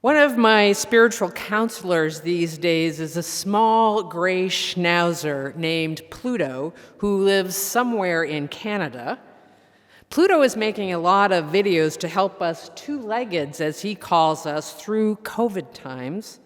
One of my spiritual counselors these days is a small gray schnauzer named Pluto who lives somewhere in Canada. Pluto is making a lot of videos to help us two-leggeds, as he calls us, through COVID times.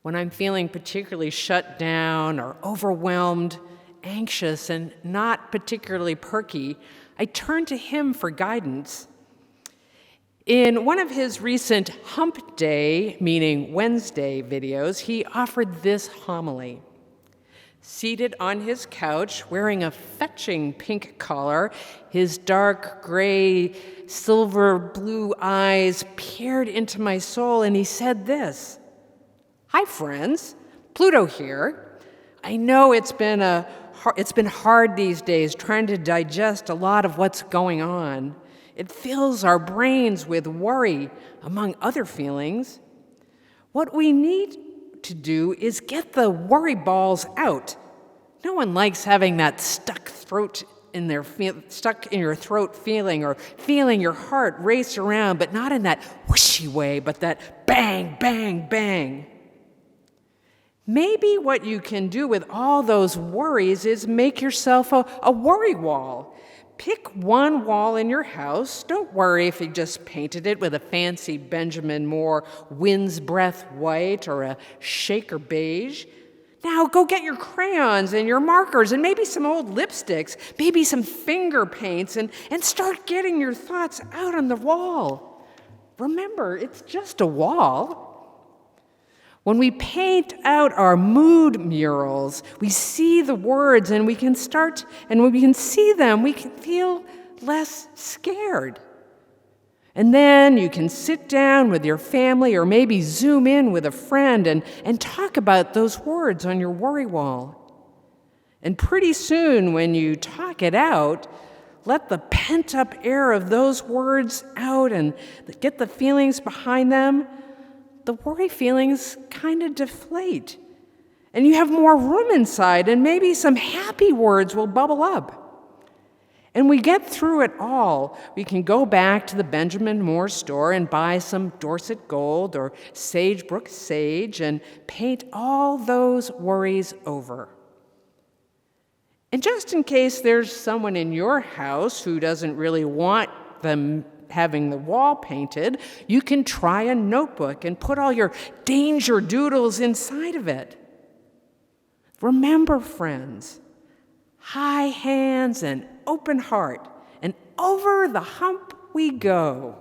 When I'm feeling particularly shut down or overwhelmed, anxious, and not particularly perky, I turn to him for guidance. In one of his recent Hump Day, meaning Wednesday, videos, he offered this homily. Seated on his couch, wearing a fetching pink collar, his dark gray, silver blue eyes peered into my soul, and he said this: "Hi, friends. Pluto here. I know it's been hard these days trying to digest a lot of what's going on. It fills our brains with worry, among other feelings. What we need to do is get the worry balls out. No one likes having that stuck in your throat feeling, or feeling your heart race around, but not in that whooshy way, but that bang, bang, bang. Maybe what you can do with all those worries is make yourself a worry wall. Pick one wall in your house. Don't worry if you just painted it with a fancy Benjamin Moore Wind's Breath white or a Shaker beige. Now go get your crayons and your markers and maybe some old lipsticks, maybe some finger paints, and start getting your thoughts out on the wall. Remember, it's just a wall. When we paint out our mood murals, we see the words and we can start, and when we can see them, we can feel less scared. And then you can sit down with your family or maybe Zoom in with a friend and talk about those words on your worry wall. And pretty soon, when you talk it out, let the pent-up air of those words out and get the feelings behind them. The worry feelings kind of deflate, and you have more room inside, and maybe some happy words will bubble up. And we get through it all. We can go back to the Benjamin Moore store and buy some Dorset gold or Sagebrook sage and paint all those worries over. And just in case there's someone in your house who doesn't really want them having the wall painted, you can try a notebook and put all your danger doodles inside of it. Remember, friends, high hands and open heart, and over the hump we go.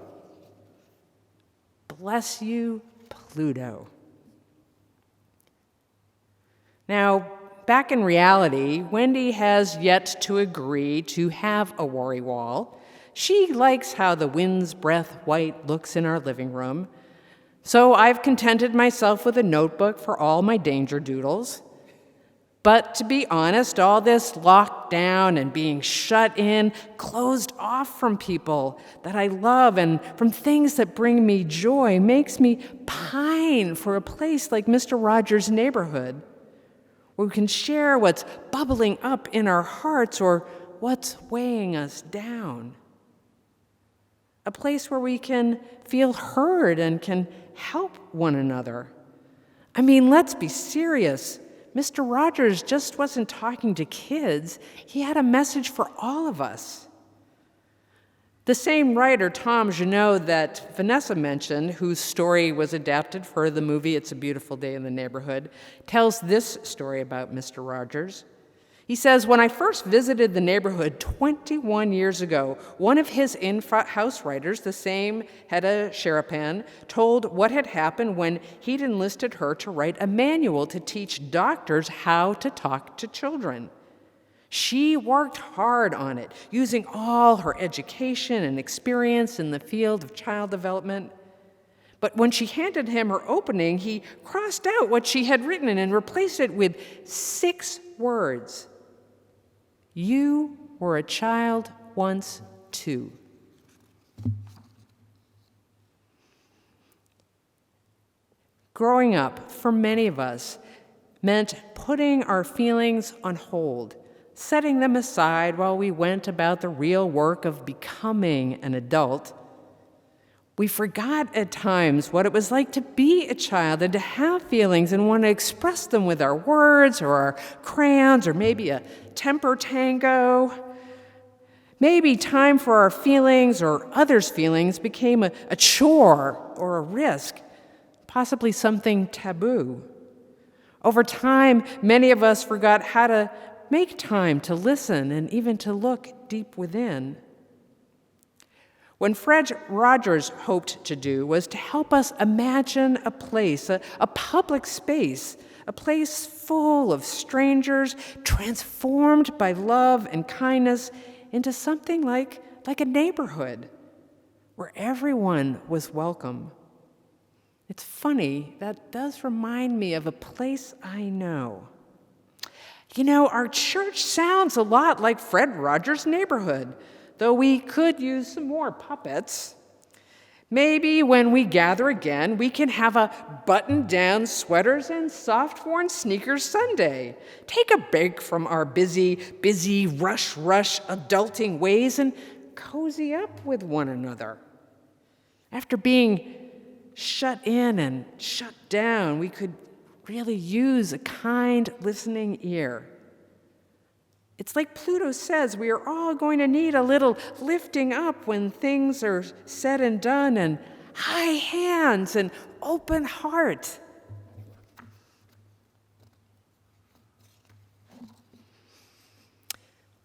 Bless you, Pluto. Now, back in reality, Wendy has yet to agree to have a worry wall. She likes how the Wind's Breath white looks in our living room. So I've contented myself with a notebook for all my danger doodles. But to be honest, all this lockdown and being shut in, closed off from people that I love and from things that bring me joy, makes me pine for a place like Mr. Rogers' neighborhood, where we can share what's bubbling up in our hearts or what's weighing us down. A place where we can feel heard and can help one another. I mean, let's be serious. Mr. Rogers just wasn't talking to kids. He had a message for all of us. The same writer, Tom Junot, that Vanessa mentioned, whose story was adapted for the movie It's a Beautiful Day in the Neighborhood, tells this story about Mr. Rogers. He says, when I first visited the neighborhood 21 years ago, one of his in-house writers, the same Hedda Sharapan, told what had happened when he'd enlisted her to write a manual to teach doctors how to talk to children. She worked hard on it, using all her education and experience in the field of child development. But when she handed him her opening, he crossed out what she had written and replaced it with 6 words. You were a child once, too. Growing up, for many of us, meant putting our feelings on hold, setting them aside while we went about the real work of becoming an adult. We forgot at times what it was like to be a child and to have feelings and want to express them with our words or our crayons or maybe a temper tango. Maybe time for our feelings or others' feelings became a chore or a risk, possibly something taboo. Over time, many of us forgot how to make time to listen and even to look deep within. What Fred Rogers hoped to do was to help us imagine a place, a public space, a place full of strangers, transformed by love and kindness into something like a neighborhood where everyone was welcome. It's funny, that does remind me of a place I know. You know, our church sounds a lot like Fred Rogers' neighborhood, though we could use some more puppets. Maybe when we gather again, we can have a button-down sweaters and soft-worn sneakers Sunday. Take a break from our busy, rush, adulting ways and cozy up with one another. After being shut in and shut down, we could really use a kind, listening ear. It's like Pluto says, we are all going to need a little lifting up when things are said and done, and high hands and open heart.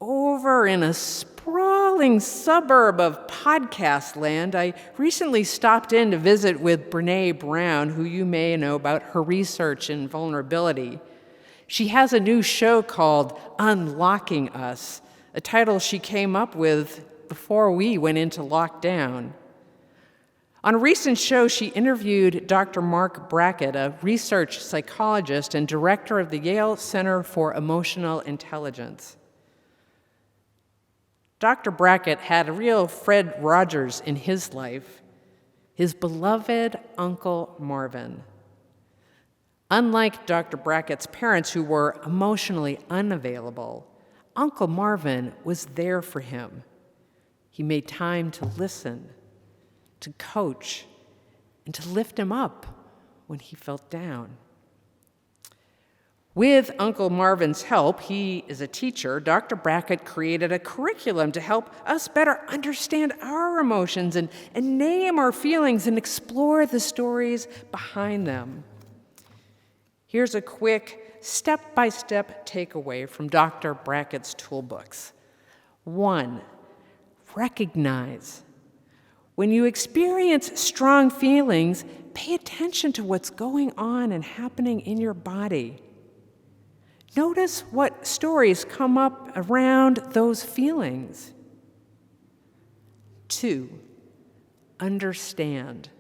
Over in a sprawling suburb of podcast land, I recently stopped in to visit with Brene Brown, who you may know about her research in vulnerability. She has a new show called Unlocking Us, a title she came up with before we went into lockdown. On a recent show, she interviewed Dr. Mark Brackett, a research psychologist and director of the Yale Center for Emotional Intelligence. Dr. Brackett had a real Fred Rogers in his life, his beloved Uncle Marvin. Unlike Dr. Brackett's parents, who were emotionally unavailable, Uncle Marvin was there for him. He made time to listen, to coach, and to lift him up when he felt down. With Uncle Marvin's help, he is a teacher, Dr. Brackett created a curriculum to help us better understand our emotions and name our feelings and explore the stories behind them. Here's a quick step-by-step takeaway from Dr. Brackett's toolbooks. 1, recognize. When you experience strong feelings, pay attention to what's going on and happening in your body. Notice what stories come up around those feelings. 2, understand.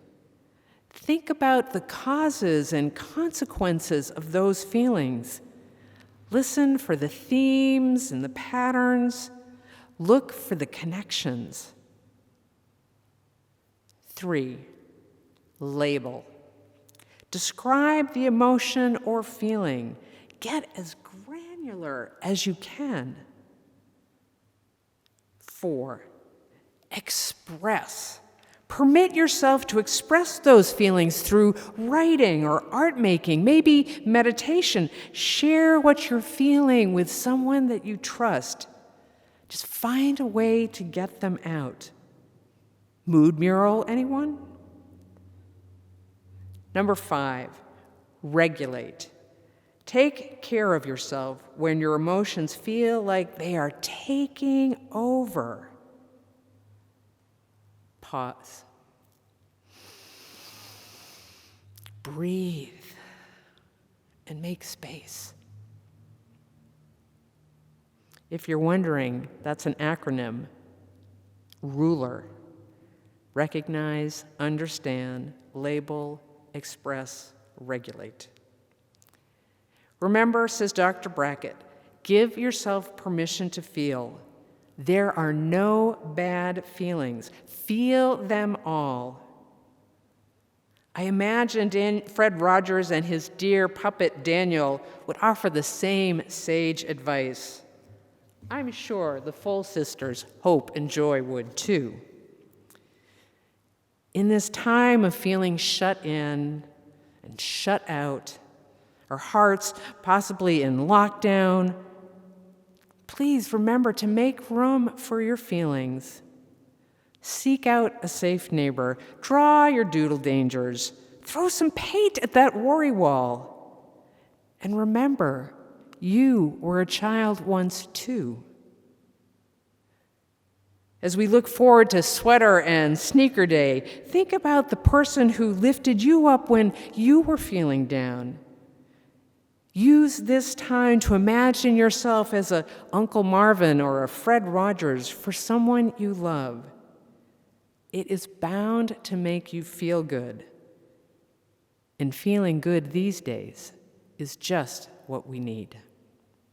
Think about the causes and consequences of those feelings. Listen for the themes and the patterns. Look for the connections. 3, label. Describe the emotion or feeling. Get as granular as you can. 4, express. Permit yourself to express those feelings through writing or art making, maybe meditation. Share what you're feeling with someone that you trust. Just find a way to get them out. Mood mural, anyone? 5, regulate. Take care of yourself when your emotions feel like they are taking over. Pause. Breathe and make space. If you're wondering, that's an acronym. RULER. Recognize, understand, label, express, regulate. Remember, says Dr. Brackett, give yourself permission to feel. There are no bad feelings. Feel them all. I imagine Fred Rogers and his dear puppet Daniel would offer the same sage advice. I'm sure the Full Sisters, Hope and Joy, would too. In this time of feeling shut in and shut out, our hearts possibly in lockdown, please remember to make room for your feelings. Seek out a safe neighbor. Draw your doodle dangers. Throw some paint at that worry wall. And remember, you were a child once too. As we look forward to Sweater and Sneaker Day, think about the person who lifted you up when you were feeling down. Use this time to imagine yourself as a Uncle Marvin or a Fred Rogers for someone you love. It is bound to make you feel good. And feeling good these days is just what we need.